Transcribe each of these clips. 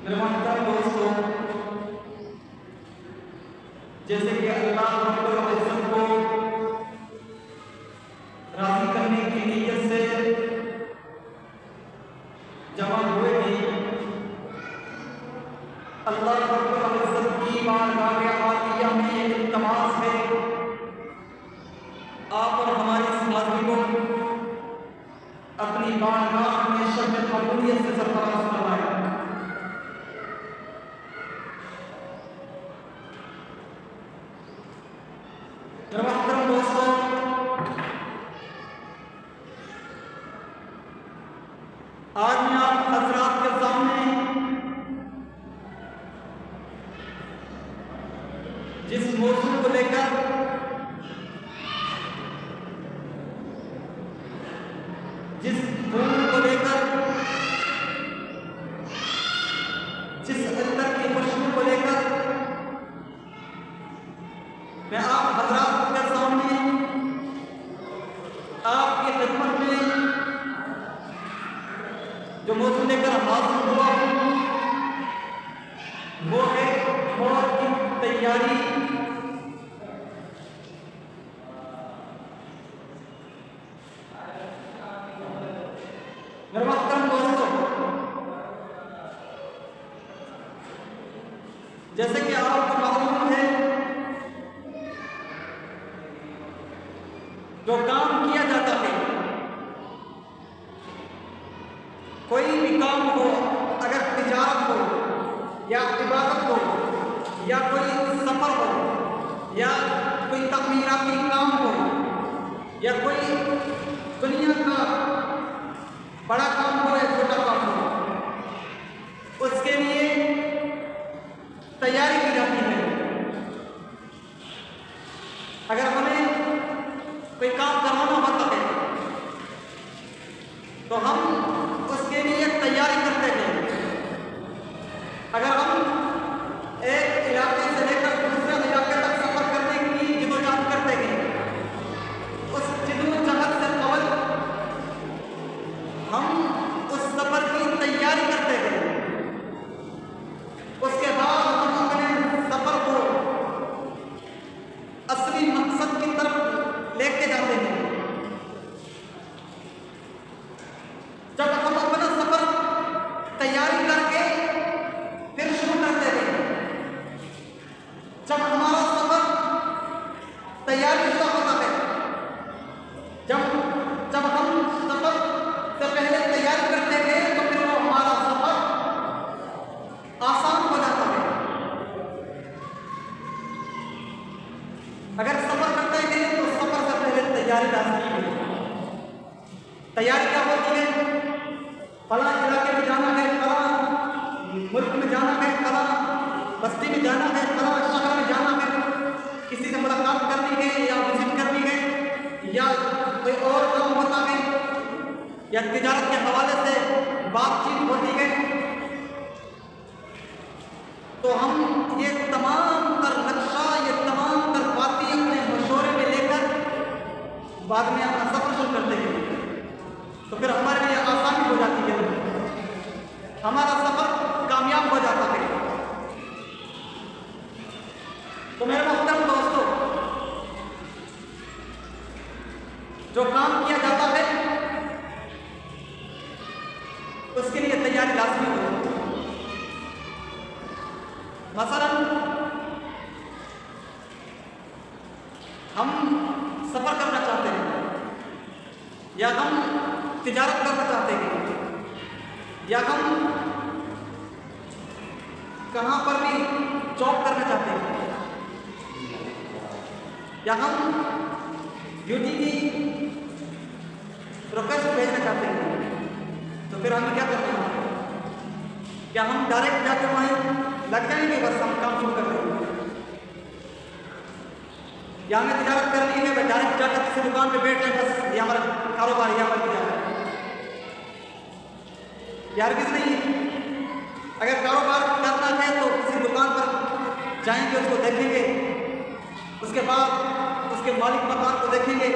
میرے محترم دوستوں، جیسے کہ اللہ رب العزت کو راضی کرنے کی نیت سے جمع ہوئے ہیں، اللہ رب العزت کی بارگاہ عالیہ میں یہ التماس ہے آپ اور ہماری اس حاضری کو اپنی بارگاہ میں شب قبولیت سے سرفراز فرمائے۔ میرے محترم دوستوں، آج میں آپ حضرات کے سامنے جس موضوع کو لے کر جس پھول کو لے کر جس عطر کی خوشبو کو لے کر میں آپ حضرات کے سامنے آپ کی خدمت میں جو موضوع لے کر حاضر ہوا ہوں وہ ہے موت کی تیاری۔ میرے محترم دوستوں، جیسے کہ آپ کو معلوم ہے جو کام کیا جاتا ہے، کوئی بھی کام ہو، اگر تجارت ہو یا عبادت ہو یا کوئی سفر ہو یا کوئی تعمیراتی کام ہو یا کوئی دنیا کا بڑا کام ہو یا چھوٹا کام ہو، اس کے لیے تیاری کی جاتی ہے۔ اگر ہمیں کوئی کام کروانا ہوتا ہے تو ہم اس کے لیے تیاری کرتے ہیں۔ اگر ہم ایک علاقے سے لے کر دوسرے علاقے تک سفر کرنے کی جدوجہد کرتے ہیں، اس جدوجہد سے قبل ہم اس سفر کی تیاری کرتے ہیں۔ اس کے بعد ہم اپنے سفر کو اصلی مقصد کی طرف لے کے جاتے ہیں۔ جب ہم اپنا سفر تیاری کر کے پھر شروع کرتے ہیں، جب ہمارا سفر تیاری شدہ ہوتا ہے، جب ہم سفر سے پہلے تیاری کرتے ہیں تو پھر وہ ہمارا سفر آسان ہو جاتا ہے۔ اگر سفر کرتے ہیں تو سفر سے پہلے تیاری لازمی ہے۔ تیاری کیا ہوتی ہے؟ فلاں علاقے میں جانا ہے، فلاں ملک میں جانا ہے، فلاں بستی میں جانا ہے، فلاں شہر میں جانا ہے، کسی سے ملاقات کرنی ہے یا وزٹ کرنی ہے یا کوئی اور کام ہوتا ہے یا تجارت کے حوالے سے بات چیت ہوتی ہے، تو ہم یہ تمام تر نقشہ، یہ تمام تر باتیں اپنے مشورے میں لے کر بعد میں اپنا سفر شروع کرتے ہیں، تو پھر ہمارے لیے آسانی ہو جاتی ہے، ہمارا سفر کامیاب ہو جاتا ہے۔ تو میرے محترم دوستوں، جو کام کیا جاتا ہے اس کے لیے تیاری لازمی ہوتی ہے۔ مثلا ہم سفر کرنا چاہتے ہیں یا ہم تجارت کرنا چاہتے ہیں یا ہم کہاں پر بھی جاب کرنا چاہتے ہیں یا ہم ڈیوٹی کی ریکویسٹ بھیجنا چاہتے ہیں، تو پھر ہمیں کیا کرنا ہے؟ کیا ہم ڈائریکٹ جا کے وہاں لگ جائیں گے بس ہم کام شروع کر رہے ہیں، یا ہمیں تجارت کرنی ہے ڈائریکٹ جا کر کسی دکان پہ بیٹھ جائیں بس یہ ہمارا کاروبار یہ ہماری تجارت ہے؟ یہ ہرگز نہیں۔ اگر کاروبار کرنا ہے تو کسی دکان پر جائیں گے، اس کو دیکھیں گے، اس کے بعد اس کے مالک مکان کو دیکھیں گے،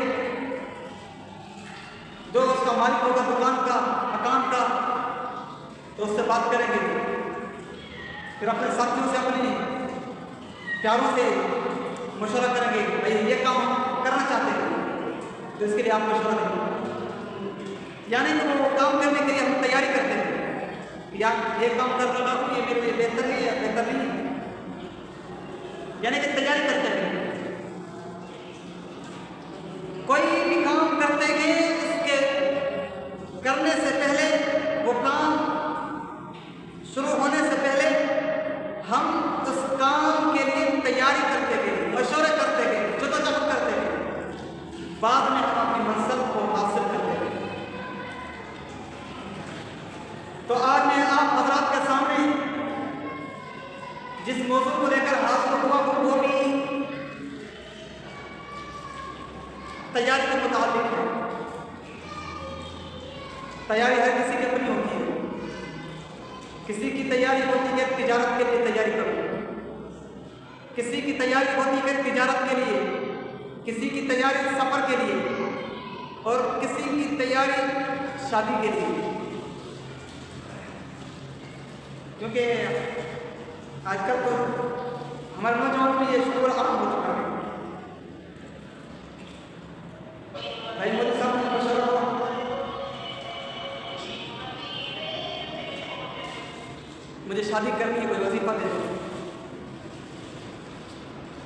جو اس کا مالک ہوگا دکان کا، مکان کا، تو اس سے بات کریں گے۔ پھر اپنے ساتھیوں سے اپنے پیاروں سے مشورہ کریں گے بھائی یہ کام ہم کرنا چاہتے ہیں تو اس کے لیے آپ مشورہ دیں گے، یعنی کہ وہ کام کرنے کے لیے ہم تیاری کرتے ہیں، یا یہ کام کر رہا ہوں یہ میرے لیے بہتر ہے یا بہتر نہیں ہے، یعنی کہ تیاری کرتے ہیں۔ کوئی بھی کام کرتے ہیں اس کے کرنے سے پہلے، وہ کام شروع ہونے سے پہلے ہم اس کام کے لیے تیاری کرتے گئے، مشورے کرتے گئے، جدوجہد کرتے گئے، بعد میں ہم اپنی منزل کو حاصل کرتے گئے۔ تو آج میں آپ حضرات کے سامنے جس موضوع کو لے کر حاضر ہوا ہوں وہ بھی تیاری کے متعلق ہے۔ تیاری ہر کسی کی اپنی ہوتی ہے، کسی کی تیاری ہوتی ہے تجارت کے لیے تیاری کرو، کسی کی تیاری ہوتی ہے تجارت کے لیے، کسی کی تیاری سفر کے لیے، اور کسی کی تیاری شادی کے لیے، کیونکہ آج کل تو ہمارے نوجوان میں یہ شعور عام ہو چکا ہے۔ بھائی مودی صاحب نے مشورہ ہوا، مجھے شادی کرنی ہے، کوئی وظیفہ دے دو۔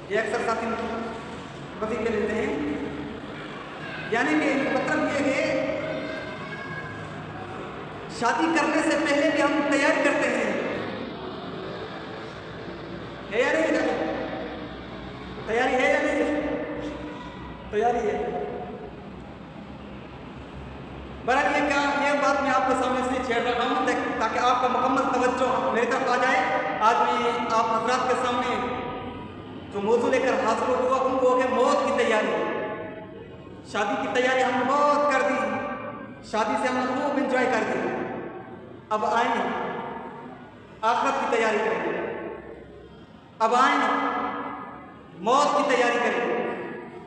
یہ اکثر ساتھی وظیفے لیتے ہیں، یعنی کہ مطلب یہ ہے شادی کرنے سے پہلے بھی ہم تیاری کرتے ہیں، ہے یا نہیں؟ تیاری ہے یا نہیں؟ تیاری ہے۔ برحال یہ بات میں آپ کے سامنے سے چھیڑ رہا ہوں تاکہ آپ کا مکمل توجہ میری طرف آ جائے۔ آج میں آپ حضرات کے سامنے جو موضوع لے کر حاضر ہوا ہوں وہ ہے موت کی تیاری۔ شادی کی تیاری ہم نے بہت کر دی، شادی سے ہم نے خوب انجوائے کر دی، اب آئیں آخرت کی تیاری کریں، اب آئیں موت کی تیاری کریں۔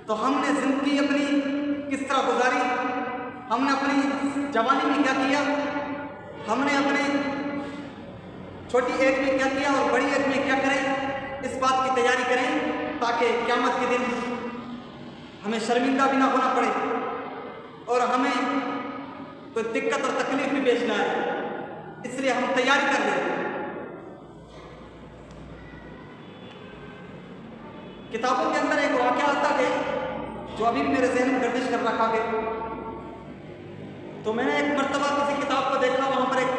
تو ہم نے زندگی اپنی کس طرح گزاری، ہم نے اپنی جوانی میں کیا کیا، ہم نے اپنے چھوٹی ایج میں کیا کیا اور بڑی ایج میں کیا کریں، اس بات کی تیاری کریں تاکہ قیامت کے دن ہمیں شرمندہ بھی نہ ہونا پڑے اور ہمیں کوئی دقت اور تکلیف بھی پیش نہ آئے، اس لیے ہم تیاری کر لیں۔ کتابوں کے اندر ایک واقعہ آتا ہے جو ابھی بھی میرے ذہن میں گردش کر رکھا ہے۔ تو میں نے ایک مرتبہ کسی کتاب کو دیکھا، وہاں پر ایک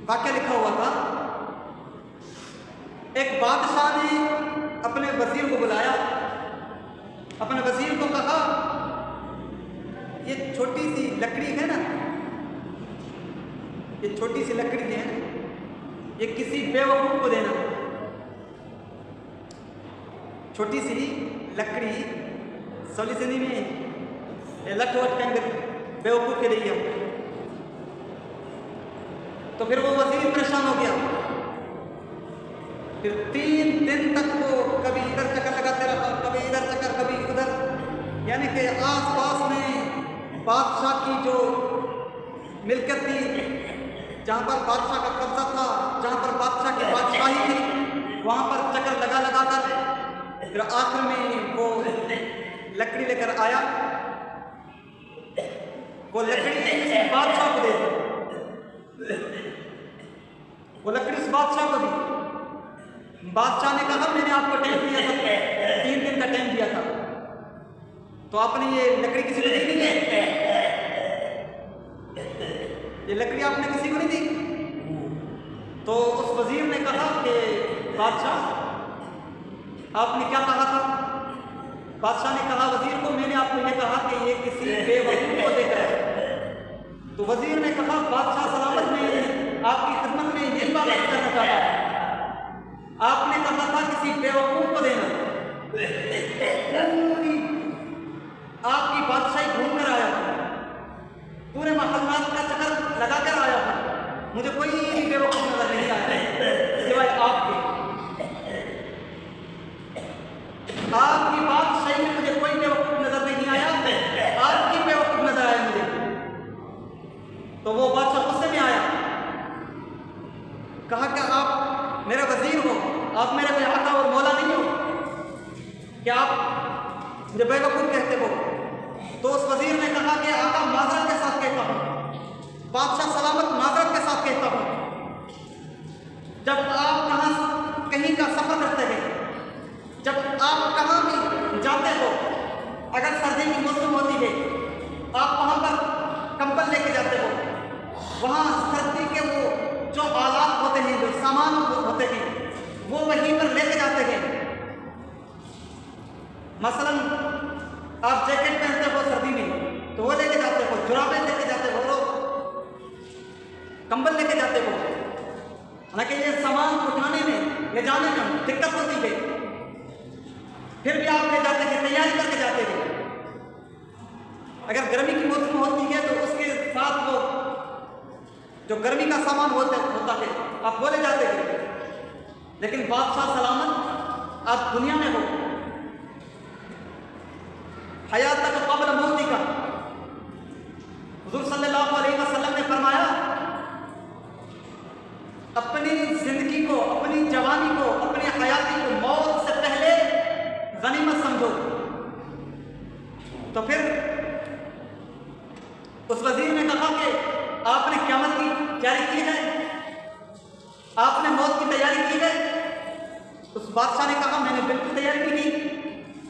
واقعہ لکھا ہوا تھا۔ ایک بادشاہ نے اپنے وزیر کو بلایا، اپنے وزیر کو کہا یہ چھوٹی سی لکڑی ہے نا، یہ چھوٹی سی لکڑی ہے یہ کسی بے وقوف کو دینا۔ چھوٹی سی لکڑی سولی زندگی میں لٹ وٹ کے اندر بے وقوف کے لیے، تو پھر وہ وزیر پریشان ہو گیا۔ پھر 3 دن تک وہ کبھی ادھر چکر لگاتے رہا، کبھی ادھر چکر کبھی ادھر، یعنی کہ آس پاس میں بادشاہ کی جو ملکت تھی، جہاں پر بادشاہ کا قبضہ تھا، جہاں پر بادشاہ کی بادشاہی تھی، وہاں پر چکر لگا لگا کر پھر آخر میں وہ لکڑی لے کر آیا۔ وہ لکڑی اس بادشاہ کو دے دی، وہ لکڑی اس بادشاہ کو دی۔ بادشاہ نے کہا میں نے آپ کو ٹائم دیا تھا، 3 دن کا ٹائم دیا تھا، تو آپ نے یہ لکڑی کسی کو دی نہیں ہے، یہ لکڑی آپ نے کسی کو نہیں دی۔ تو اس وزیر نے کہا کہ بادشاہ آپ نے کیا کہا تھا؟ بادشاہ نے کہا وزیر کو میں نے آپ کو یہ کہا کہ یہ کسی بے وقوف کو دے کر ہے۔ تو وزیر نے کہا بادشاہ سلامت میں آپ کی خدمت میں یہ بات کرنا چاہتا، آپ نے کہا تھا کسی بے وقوف کو دینا، پوری آپ کی بادشاہی گھوم کر آیا تھا، پورے محلات کا چکر لگا کر آیا تھا، مجھے کوئی بے وقوف نظر نہیں آیا سوائے آپ کے، آپ کی بادشاہی میں مجھے کوئی بے وقوف نظر نہیں آیا، آپ کی بے وقوف نظر آیا مجھے۔ تو وہ بادشاہ غصے میں آیا، کہا کہ آپ میرے وزیر ہو، آپ میرے کوئی آقا اور مولا نہیں ہو کہ آپ مجھے بے وقوف کہتے ہو؟ تو اس وزیر نے کہا کہ آقا معذرت کے ساتھ کہتا ہوں، بادشاہ سلامت معذرت کے ساتھ کہتا ہوں، جب آپ کہیں کا سفر کرتے ہیں، جب آپ کہاں بھی جاتے ہو، اگر سردی کی موسم ہوتی ہے آپ وہاں پر کمبل لے کے جاتے ہو، وہاں سردی کے وہ جو آلات ہوتے ہیں، جو سامان ہوتے ہیں، وہ وہیں پر لے کے جاتے ہیں۔ مثلا آپ جیکٹ پہنتے ہو سردی میں تو وہ لے کے جاتے ہو، جرابیں لے کے جاتے ہو، کمبل لے کے جاتے ہو، حالانکہ یہ سامان اٹھانے میں لے جانے میں دقت ہوتی ہے، پھر بھی آپ لے جاتے ہیں، تیاری کر کے جاتے ہیں۔ اگر گرمی کی موسم ہوتی ہے تو اس کے ساتھ وہ جو گرمی کا سامان ہوتا ہے آپ وہ لے جاتے ہیں، لیکن بادشاہ سلامت آپ دنیا میں ہو، حیات تک قبل موتی کا حضور صلی اللہ علیہ وسلم نے فرمایا اپنی زندگی کو، اپنی جوانی کو، اپنی حیاتی کو موت سے پہلے غنیمت سمجھو۔ تو پھر اس وزیر نے کہا کہ آپ نے قیامت کی تیاری کی ہے، آپ نے موت کی تیاری کی ہے؟ اس بادشاہ نے کہا میں نے بالکل تیاری نہیں کی۔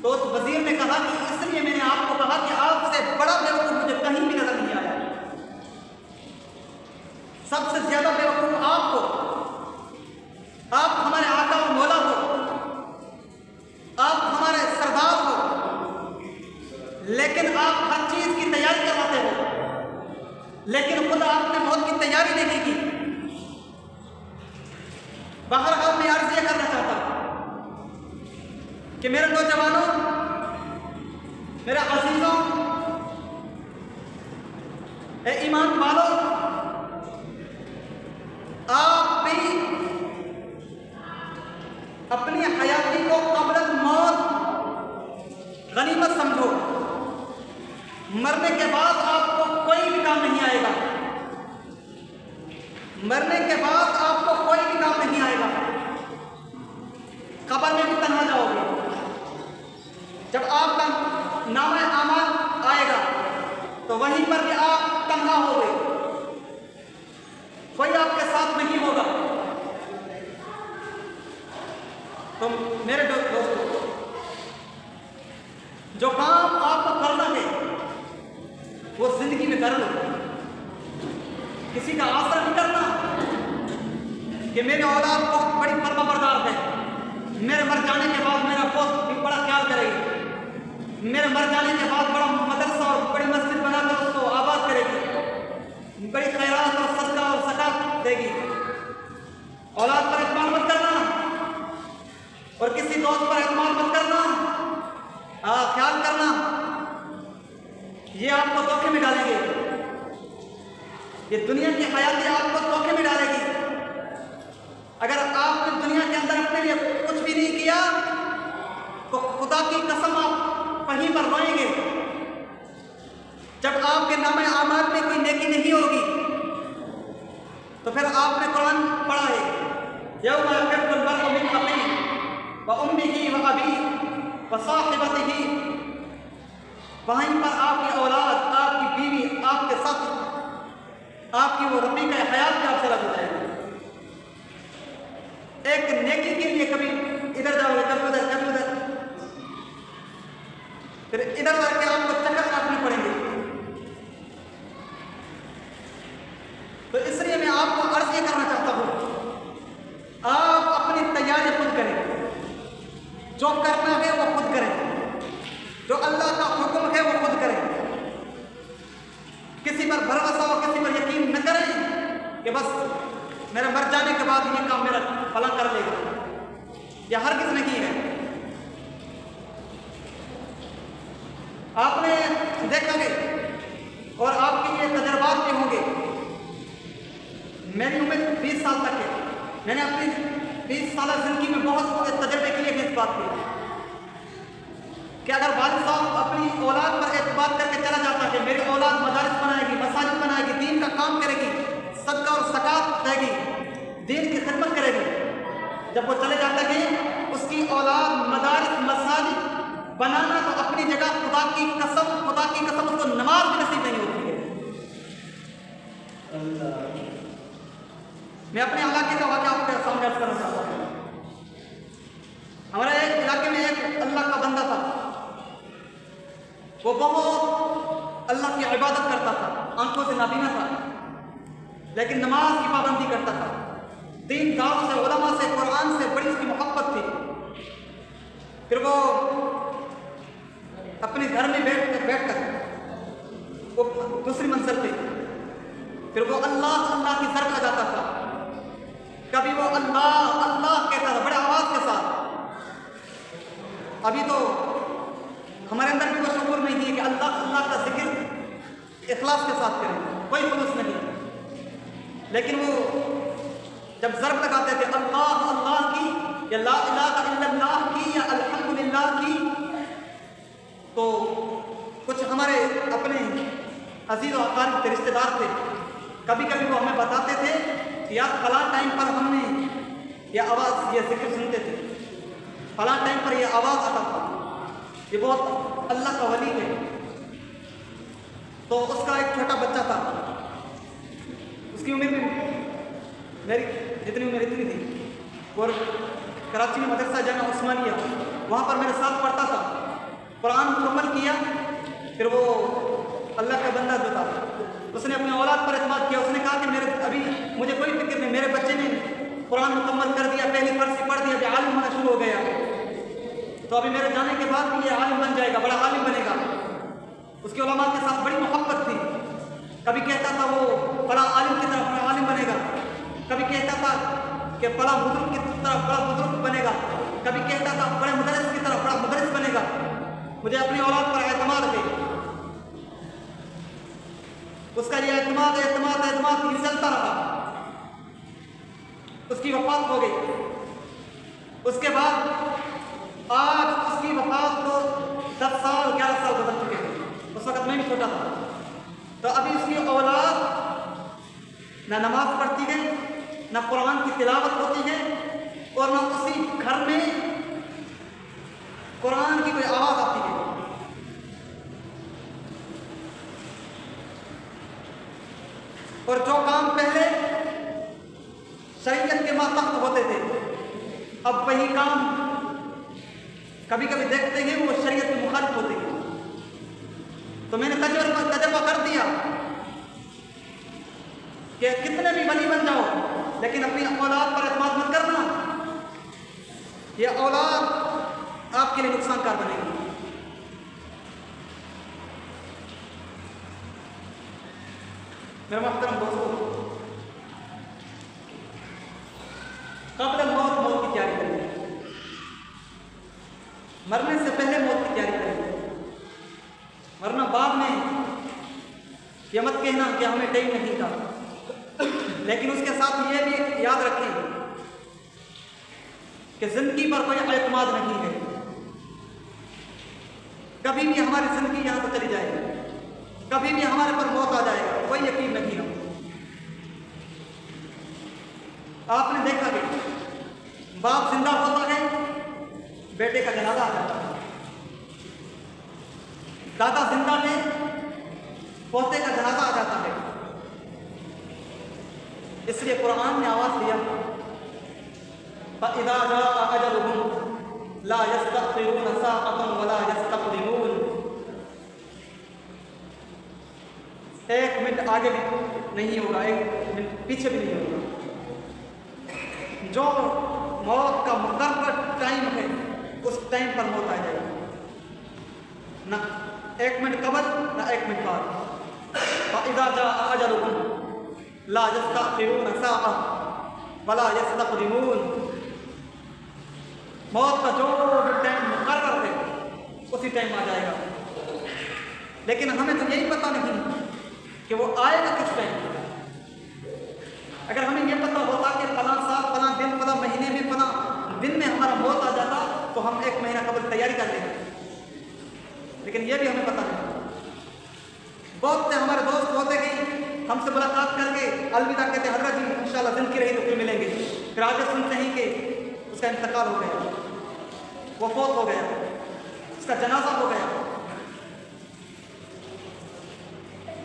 تو اس وزیر نے کہا کہ اس لیے میں نے آپ کو کہا کہ آپ سے بڑا بیوقوف مجھے کہیں بھی نظر نہیں آیا، سب سے زیادہ بیوقوف آپ کو، آپ ہمارے آقا و مولا ہو، آپ ہمارے سردار ہو، لیکن آپ ہر چیز کی تیاری کرواتے ہو، لیکن خود آپ نے موت کی تیاری نہیں کی۔ بہرحال میں عرض یہ کرنا چاہتا ہوں کہ میرے نوجوانوں، میرے عزیزوں، اے ایمان والوں، آپ بھی اپنی حیاتی کو قبل الموت غنیمت سمجھو۔ مرنے کے بعد آپ کو کوئی بھی کام نہیں آئے گا، مرنے کے بعد آپ کو کوئی بھی کام نہیں آئے گا، قبر میں بھی تنہا جاؤ گے۔ جب آپ کا نامہ اعمال آئے گا تو وہیں پر بھی آپ تنہا ہو گے، کوئی آپ کے ساتھ نہیں ہوگا۔ تو میرے دوستوں، جو کام آپ کو کرنا ہے وہ زندگی میں کر لو، کسی کا آسرا نہیں کرنا کہ میرے اولاد بہت بڑی فرما بردار ہے، میرے مر جانے کے بعد میرا بہت بھی بڑا خیال کرے گی، میرے مر جانے کے بعد بڑا مدرسہ اور بڑی مسجد بنا کر اس کو آباد کرے گی، بڑی خیرات اور صدقہ اور زکات دے گی۔ اولاد پر اعتماد مت کرنا اور کسی دوست پر اعتماد مت کرنا، خیال کرنا یہ آپ کو دھوکے میں ڈالیں گے، یہ دنیا کی حیاتی آپ کو دھوکے میں ڈالے گی۔ اگر آپ نے دنیا کے اندر اپنے لیے کچھ بھی نہیں کیا تو خدا کی قسم آپ کہیں پر روئیں گے۔ جب آپ کے نامہ اعمال میں کوئی نیکی نہیں ہوگی تو پھر آپ نے قرآن پڑھا ہے یوم یفر المرء من اخیہ وامہ وابیہ وصاحبتہ، وہیں پر آپ کی اولاد، آپ کی بیوی، آپ کے ساتھ آپ کی وہ رفیق حیات بھی آپ سے الگ ہو جائے گی۔ ایک نیکی کے لیے کبھی ادھر جاؤ گے، کبھی ادھر، کبھی ادھر، پھر ادھر جا کے آپ کو چکر کاٹنے پڑیں گے۔ تو اس لیے میں آپ کو عرض یہ کرنا چاہتا ہوں، آپ اپنی تیاری خود کریں، جو کرنا ہے وہ خود کریں، جو اللہ کا حکم ہے وہ خود کریں، کسی پر بھروسہ اور کسی پر یقین نہ کریں کہ بس میرے مر جانے کے بعد یہ کام میرا فلاں کر لے گا، یہ ہرگز نہیں ہے۔ آپ نے دیکھا گے اور آپ کے یہ تجربات بھی ہوں گے، میری عمر 20 سال تک ہے، میں نے اپنی 20 سالہ زندگی میں بہت سے تجربے کیے ہیں اس بات کے کہ اگر والد صاحب اپنی اولاد پر اعتماد کر کے چلا جاتا ہے، میری اولاد مدارس بنائے گی، مساجد بنائے گی، دین کا کام کرے گی، صدقہ اور زکات دے گی، دین کی خدمت کرے گی، جب وہ چلے جاتے ہیں اس کی اولاد مدارس مساجد بنانا تو اپنی جگہ خدا کی قسم اس کو نماز بھی نصیب نہیں ہوتی ہے۔ میں اپنے علاقے کا واقعہ آپ کے سامنے عرض کرنا چاہتا ہوں۔ ہمارے ایک علاقے میں ایک اللہ کا بندہ تھا، وہ بہت اللہ کی عبادت کرتا تھا، آنکھوں سے نابینا تھا، لیکن نماز کی پابندی کرتا تھا، دین داروں سے علماء سے قرآن سے بڑی اس کی محبت تھی۔ پھر وہ اپنے گھر میں بیٹھ کر وہ دوسری منزل پہ پھر وہ اللہ کی ضرب لگاتا تھا، کبھی وہ اللہ کہتا تھا بڑے آواز کے ساتھ۔ ابھی تو ہمارے اندر بھی وہ شعور نہیں ہے کہ اللہ کا ذکر اخلاص کے ساتھ کریں، کوئی خلوص نہیں، لیکن وہ جب ضرب لگاتے تھے اللہ کی یا لا الہ الا اللہ کی یا الحمدللہ کی، تو کچھ ہمارے اپنے عزیز و اقارب کے رشتے دار تھے، کبھی کبھی وہ ہمیں بتاتے تھے کہ یار فلاں ٹائم پر ہم نے یہ آواز یہ ذکر سنتے تھے، فلاں ٹائم پر یہ آواز آتا تھا، یہ بہت اللہ کا ولی ہے۔ تو اس کا ایک چھوٹا بچہ تھا، اس کی عمر میں میری جتنی عمر اتنی تھی، اور کراچی میں مدرسہ جامعہ عثمانیہ وہاں پر میرے ساتھ پڑھتا تھا، قرآن مکمل کیا۔ پھر وہ اللہ کا بندہ جو تھا اس نے اپنے اولاد پر اعتماد کیا، اس نے کہا کہ ابھی مجھے کوئی فکر نہیں، میرے بچے نے قرآن مکمل کر دیا، پہلی فرضی پڑھ دیا، ابھی عالم ہونا شروع ہو گیا، تو ابھی میرے جانے کے بعد بھی یہ عالم بن جائے گا، بڑا عالم بنے گا۔ اس کی علماء کے ساتھ بڑی محبت تھی، کبھی کہتا تھا وہ بڑا عالم کی طرف بڑا عالم بنے گا، کبھی کہتا تھا کہ بڑا بزرگ کی طرف بڑا بزرگ بنے گا، کبھی کہتا تھا بڑے مدرس کی طرف بڑا مدرس بنے گا۔ مجھے اپنی اولاد پر اعتماد ہے، اس کا یہ اعتماد یہ چلتا رہا، اس کی وفات ہو گئی۔ اس کے بعد آج اس کی وفات کو 10 سال 11 سال گزر چکے ہیں، اس وقت میں بھی چھوٹا تھا۔ تو ابھی اس کی اولاد نہ نماز پڑھتی ہے، نہ قرآن کی تلاوت ہوتی ہے، اور نہ اسی گھر میں قرآن کی کوئی آواز آتی ہے۔ اور جو کام پہلے شریعت کے ماتحت ہوتے تھے، اب وہی کام کبھی کبھی دیکھتے ہیں وہ شریعت کے مخالف ہوتے ہیں۔ تو میں نے تجربہ کر دیا کہ کتنے بھی ولی بن جاؤ لیکن اپنی اولاد پر اعتماد مت کرنا، یہ اولاد آپ کے لیے نقصان کار بنے گی۔ میرے محترم دوستو، قبل موت کی تیاری کریں، مرنے سے پہلے موت کی تیاری کریں، ورنہ بعد میں یہ مت کہنا کہ ہمیں ٹائم نہیں تھا۔ لیکن اس کے ساتھ یہ بھی یاد رکھیں کہ زندگی پر کوئی اعتماد نہیں ہے، کبھی بھی ہماری زندگی یہاں سے چلی جائے گی، کبھی بھی ہمارے پر موت آ جائے گا، کوئی یقین نہیں ہے۔ آپ نے دیکھا کہ باپ زندہ ہوتا ہے، بیٹے کا جنازہ آ جاتا ہے، دادا زندہ ہے، پوتے کا جنازہ آ جاتا ہے۔ اس لیے قرآن نے آواز دیا فَإِذَا جَاءَ أَجَلُهُمْ لَا يَسْتَأْخِرُونَ سَاعَةً وَلَا يَسْتَقْدِمُونَ۔ ایک منٹ آگے بھی نہیں ہوگا، ایک منٹ پیچھے بھی نہیں ہوگا۔ جو موت کا مقرر ٹائم ہے اس ٹائم پر موت آ جائے گی، نہ ایک منٹ قبل نہ ایک منٹ بعد۔ فَإِذَا جَاءَ أَجَلُهُمْ لَا يَسْتَأْخِرُونَ سَاعَةً وَلَا يَسْتَقْدِمُونَ۔ موت کا جو ٹائم مقرر ہے اسی ٹائم آ جائے گا، لیکن ہمیں تو یہی پتہ نہیں کہ وہ آئے گا کس ٹائم۔ اگر ہمیں یہ پتہ ہوتا کہ فلاں سال فلاں دن فلاں مہینے میں فلاں دن میں ہمارا موت آ جاتا تو ہم ایک مہینہ قبل تیاری کر لیتے، لیکن یہ بھی ہمیں پتہ نہیں۔ بہت سے ہمارے دوست ہوتے کہ ہم سے ملاقات کر کے الوداع کہتے ہیں حضرت جی انشاءاللہ زندگی رہی تو پھر ملیں گے، پھر آگے سنتے ہیں کہ کا انتقال ہو گیا، وہ فوت ہو گیا، اس کا جنازہ ہو گیا،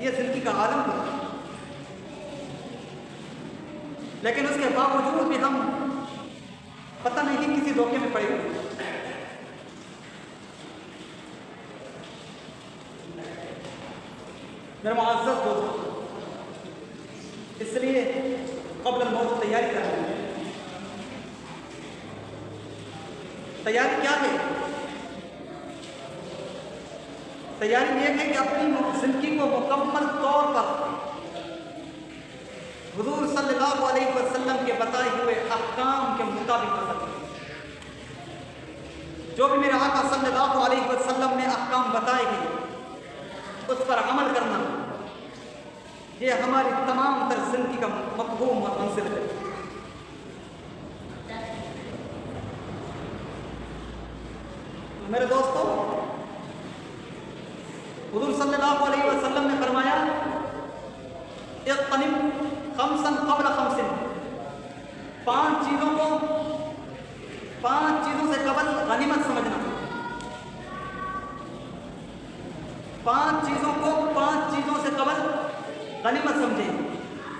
یہ زندگی کا عالم تھا، لیکن اس کے باوجود بھی ہم پتہ نہیں کسی دھوکے میں پڑے ہوئے۔ میرے معزز دوستو، اس لیے قبل الموت تیاری کرنا ہے۔ تیاری کیا ہے؟ تیاری یہ ہے کہ اپنی زندگی کو مکمل طور پر حضور صلی اللہ علیہ وسلم کے بتائے ہوئے احکام کے مطابق بسر کریں۔ جو بھی میرے آقا صلی اللہ علیہ وسلم نے احکام بتائے گئے اس پر عمل کرنا، یہ ہماری تمام تر زندگی کا مفہوم اور منزل ہے۔ میرے دوستو، حضور صلی اللہ علیہ وسلم نے فرمایا اغتنم خمسا قبل خمس، پانچ چیزوں سے قبل غنیمت سمجھنا، پانچ چیزوں سے قبل غنیمت سمجھیں۔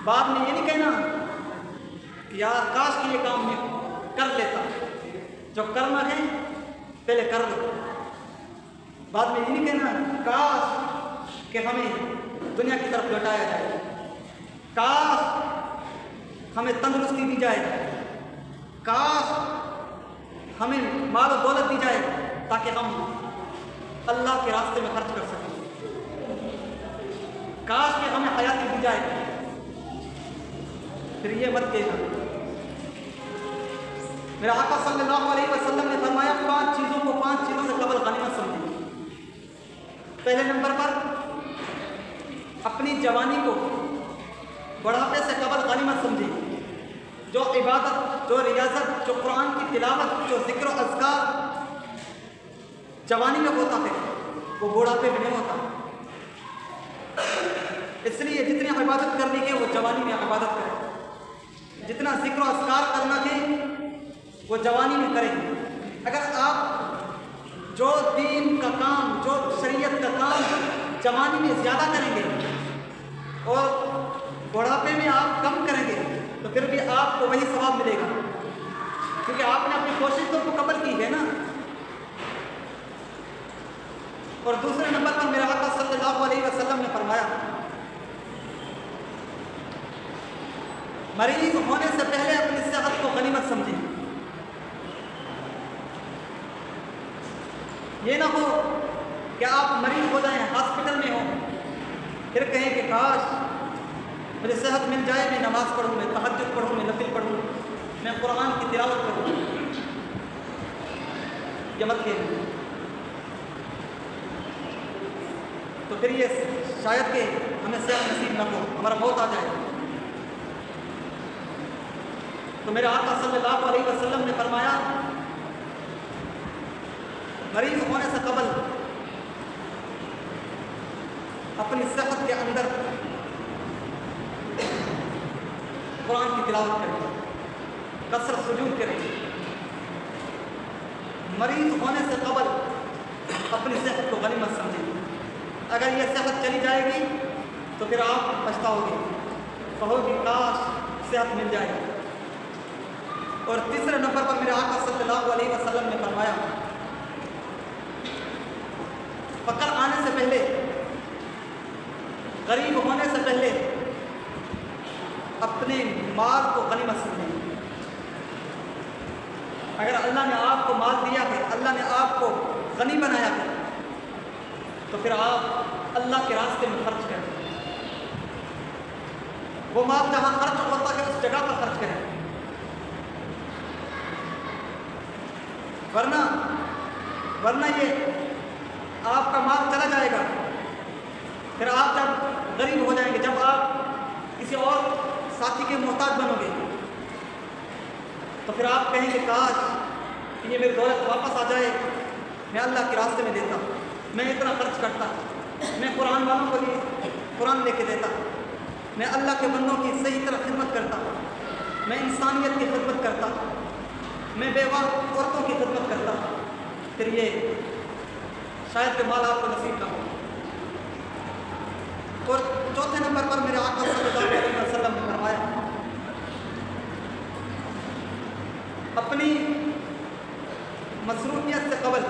بعد میں یہ نہیں کہنا کہ یار کاش کہ یہ کام میں کر لیتا، جو کرنا ہے پہلے کر لو۔ بعد میں یہ نہیں کہنا کاش کہ ہمیں دنیا کی طرف لوٹایا جائے، کاش ہمیں تندرستی دی جائے، کاش ہمیں مال و دولت دی جائے تاکہ ہم اللہ کے راستے میں خرچ کر سکیں، کاش کہ ہمیں حیاتی دی جائے۔ پھر یہ مت کہنا۔ میرا آقا صلی اللہ علیہ وسلم نے فرمایا پانچ چیزوں سے قبل غنیمت سمجھیں۔ پہلے نمبر پر اپنی جوانی کو بڑھاپے سے قبل غنیمت سمجھیں۔ جو عبادت، جو ریاضت، جو قرآن کی تلاوت، جو ذکر و اذکار جوانی میں ہوتا ہے وہ بڑھاپے میں نہیں ہوتا۔ اس لیے جتنی عبادت کرنی ہے وہ جوانی میں عبادت کریں، جتنا ذکر و اذکار کرنا ہے وہ جوانی میں کریں۔ اگر آپ جو دین کا کام، جو شریعت کا کام جوانی میں زیادہ کریں گے اور بڑھاپے میں آپ کم کریں گے تو پھر بھی آپ کو وہی ثواب ملے گا، کیونکہ آپ نے اپنی کوشش تو مکمل کی ہے نا۔ اور دوسرے نمبر پر میرے آقا صلی اللہ علیہ وسلم نے فرمایا مریض ہونے سے پہلے اپنی صحت کو غنیمت سمجھیں۔ یہ نہ ہو کہ آپ مریض ہو جائیں، ہاسپٹل میں ہوں، پھر کہیں کہ کاش مجھے صحت مل جائے، میں نماز پڑھوں، میں تہجد پڑھوں، میں نفل پڑھوں، میں قرآن کی تلاوت کروں۔ یہ مت کہیے، تو پھر یہ شاید کہ ہمیں صحت نصیب نہ ہو، ہمارا موت آ جائے۔ تو میرے آقا صلی اللہ علیہ وسلم نے فرمایا مریض ہونے سے قبل اپنی صحت کے اندر قرآن کی تلاوت کریں، کثرت سجود کریں۔ مریض ہونے سے قبل اپنی صحت کو غنیمت سمجھیں۔ اگر یہ صحت چلی جائے گی تو پھر آپ پچھتاؤ گے، کہو گے کاش صحت مل جائے گی۔ اور تیسرے نمبر پر میرے آقا صلی اللہ علیہ وسلم نے فرمایا فقر آنے سے پہلے، غریب ہونے سے پہلے اپنے مال کو غنیمت سمجھیں۔ اگر اللہ نے آپ کو مال دیا ہے، اللہ نے آپ کو غنی بنایا ہے، تو پھر آپ اللہ کے راستے میں خرچ کریں۔ وہ مال جہاں خرچ ہوتا ہے اس جگہ پر خرچ کریں، ورنہ یہ آپ کا مال چلا جائے گا، پھر آپ جب غریب ہو جائیں گے، جب آپ کسی اور ساتھی کے محتاج بنو گے تو پھر آپ کہیں گے کاش کہ یہ میری دولت واپس آ جائے، میں اللہ کے راستے میں دیتا، میں اتنا خرچ کرتا، میں قرآن والوں کو بھی قرآن لے کے دیتا، میں اللہ کے بندوں کی صحیح طرح خدمت کرتا، میں انسانیت کی خدمت کرتا، میں بیوہ عورتوں کی خدمت کرتا، پھر یہ شاید کہ مال آپ کو نصیب نہ ہو۔ اور چوتھے نمبر پر میرے آقا صلی اللہ علیہ وسلم نے فرمایا اپنی مصروفیت سے قبل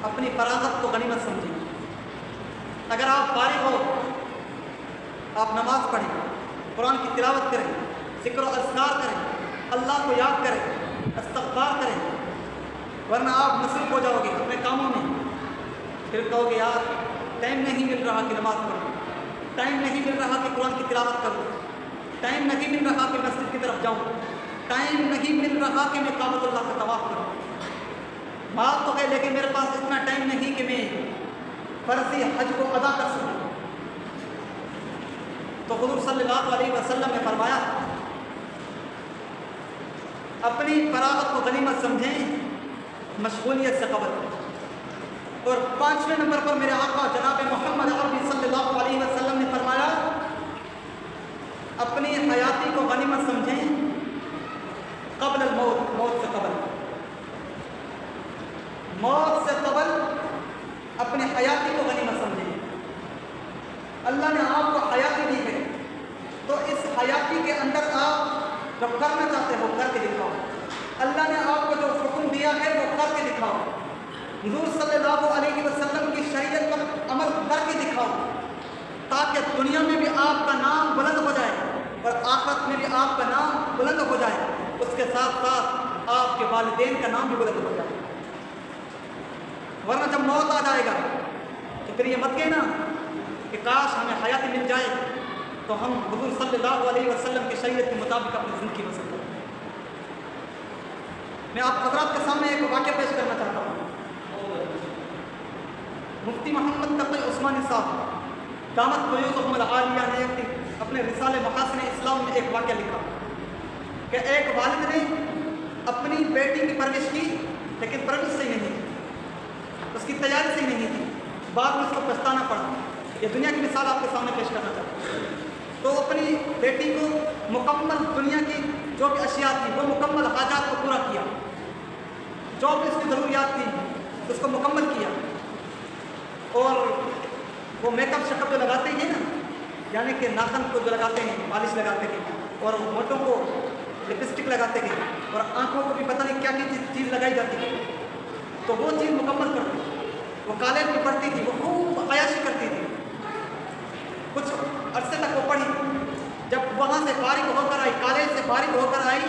اپنی فراغت کو غنیمت سمجھیں۔ اگر آپ فارغ ہو، آپ نماز پڑھیں، قرآن کی تلاوت کریں، ذکر و اذکار کریں، اللہ کو یاد کریں، استغفار کریں، ورنہ آپ مصروف ہو جاؤ گے اپنے کاموں میں۔ پھر کہو گے یار ٹائم نہیں مل رہا کہ نماز پڑھوں، ٹائم نہیں مل رہا کہ قرآن کی تلاوت کروں، ٹائم نہیں مل رہا کہ مسجد کی طرف جاؤں، ٹائم نہیں مل رہا کہ میں کعبۃ اللہ کا طواف کروں۔ بات تو ہے لیکن میرے پاس اتنا ٹائم نہیں کہ میں فرضی حج کو ادا کر سکوں۔ تو حضور صلی اللہ علیہ وسلم نے فرمایا اپنی فراغت کو غنیمت سمجھیں مشغولیت سے قبل۔ اور پانچویں نمبر پر میرے آقا جناب محمد عربی صلی اللہ علیہ وسلم نے فرمایا اپنی حیاتی کو غنیمت سمجھیں قبل الموت، موت سے قبل اپنی حیاتی کو غنیمت سمجھیں۔ اللہ نے آپ کو حیاتی دی ہے تو اس حیاتی کے اندر آپ جو کرنا چاہتے ہو کر کے دکھاؤ۔ اللہ نے آپ کو جو حکم دیا ہے وہ کر کے دکھاؤ۔ حضور صلی اللہ علیہ وسلم کی شریعت پر عمل کر کے دکھاؤ تاکہ دنیا میں بھی آپ کا نام بلند ہو جائے اور آخرت میں بھی آپ کا نام بلند ہو جائے، اس کے ساتھ ساتھ آپ کے والدین کا نام بھی بلند ہو جائے۔ ورنہ جب موت آ جائے گا تو پھر یہ مت کہنا کہ کاش ہمیں حیات مل جائے تو ہم حضور صلی اللہ علیہ وسلم کی شریعت کے مطابق اپنی زندگی بسر کریں۔ میں آپ حضرات کے سامنے ایک واقعہ پیش کرنا چاہتا ہوں۔ مفتی محمد تقی عثمانی صاحب دامت فیوضہم العالیہ نے اپنے رسالے محاسن اسلام میں ایک واقعہ لکھا کہ ایک والد نے اپنی بیٹی کی پرورش کی لیکن پرورش صحیح نہیں تھی، اس کی تیاری صحیح نہیں تھی، بعد میں اس کو پچھتانا پڑا۔ یہ دنیا کی مثال آپ کے سامنے پیش کرنا چاہتا ہوں۔ تو اپنی بیٹی کو مکمل دنیا کی جو بھی اشیاء تھی وہ مکمل حاجات کو پورا کیا، جو بھی اس کی ضروریات تھی اس کو مکمل کیا، اور وہ میک اپ شکپ جو لگاتے ہیں نا، یعنی کہ ناخن کو جو لگاتے ہیں پالش لگاتے ہیں اور ہونٹوں کو لپسٹک لگاتے ہیں اور آنکھوں کو بھی پتہ نہیں کیا کیا چیز لگائی جاتی ہے، تو وہ چیز مکمل کرتی۔ وہ کالج میں پڑھتی تھی، وہ خوب عیاشی کرتی تھی، کچھ عرصے تک وہ پڑھی۔ جب وہاں سے فارغ ہو کر آئی، کالج سے فارغ ہو کر آئی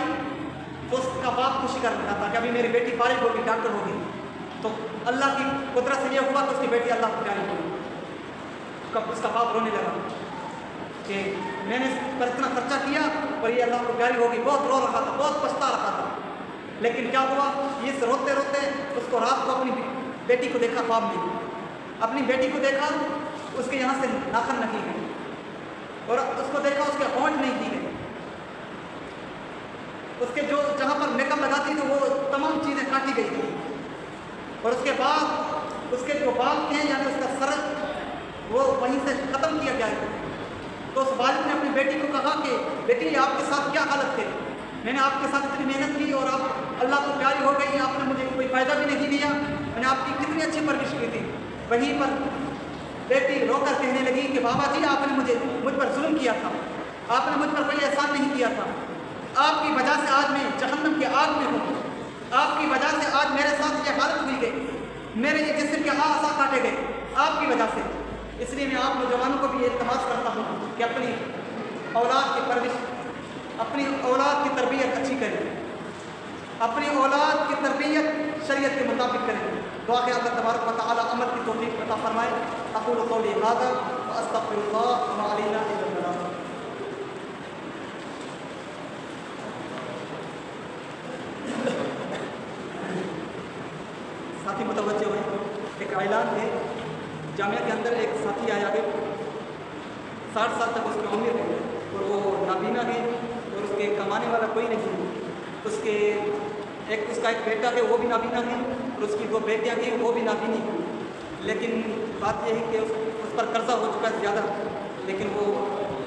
تو اس کا باپ خوشی کر رہا تھا کہ ابھی میری بیٹی فارغ ہوگی، ڈاکٹر ہوگی۔ تو اللہ کی قدرت سے یہ ہوا کہ اس کی بیٹی اللہ کو پیاری ہوگی۔ اس کا باپ رونے لگا کہ میں نے اس پر اتنا خرچہ کیا اور یہ اللہ کو پیاری ہوگی۔ بہت رو رہا تھا، بہت پچھتا رہا تھا، لیکن کیا ہوا، یہ روتے روتے اس کو رات کو اپنی بیٹی کو دیکھا، خواب میں اپنی بیٹی کو دیکھا، اس کے یہاں سے ناخن نہ کی گئی اور اس کو دیکھا اس کے ہونٹ نہیں کی گئی، اس کے جو جہاں پر میک اپ لگاتی تھی وہ تمام چیزیں کاٹی گئی تھی، اور اس کے بعد اس کے جو بال تھے یعنی اس کا سر وہ وہیں سے ختم کیا گیا ہے۔ تو اس والد نے اپنی بیٹی کو کہا کہ بیٹی آپ کے ساتھ کیا حالت ہے، میں نے آپ کے ساتھ اتنی محنت کی اور آپ اللہ کو پیاری ہو گئی، آپ نے مجھے کوئی فائدہ بھی نہیں دیا، میں نے آپ کی کتنی اچھی پرورش کی تھی۔ وہیں پر بیٹی رو کر کہنے لگی کہ بابا جی آپ نے مجھ پر ظلم کیا تھا، آپ نے مجھ پر کوئی احسان نہیں کیا تھا، آپ کی وجہ سے آج میں جہنم کی آگ میں ہوں، آپ کی وجہ سے آج میرے ساتھ یہ حالت ہوئی گئی، میرے یہ جسم کے اعضاء کاٹے گئے آپ کی وجہ سے۔ اس لیے میں آپ نوجوانوں کو بھی یہ التماس کرتا ہوں کہ اپنی اولاد کی پرورش، اپنی اولاد کی تربیت اچھی کریں، اپنی اولاد کی تربیت شریعت کے مطابق کریں۔ دعا کہ اللہ تبارک و تعالی عمل کی توفیق عطا فرمائے۔ اقول قولی ھذا واستغفر اللہ وما علینا الا البلاغ۔ ساتھی متوجہ ہوئے، ایک اعلان ہے، جامعہ کے اندر ایک ساتھی آیا ہے، 60 سال تک اس کی عمر ہے اور وہ نابینا ہے اور اس کے کمانے والا کوئی نہیں ہے۔ اس کا ایک بیٹا ہے وہ بھی نابینا ہے اور اس کی 2 بیٹیاں ہیں وہ بھی نابینی ہیں، لیکن بات یہ ہے کہ اس پر قرضہ ہو چکا ہے زیادہ، لیکن وہ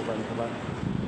Teman-teman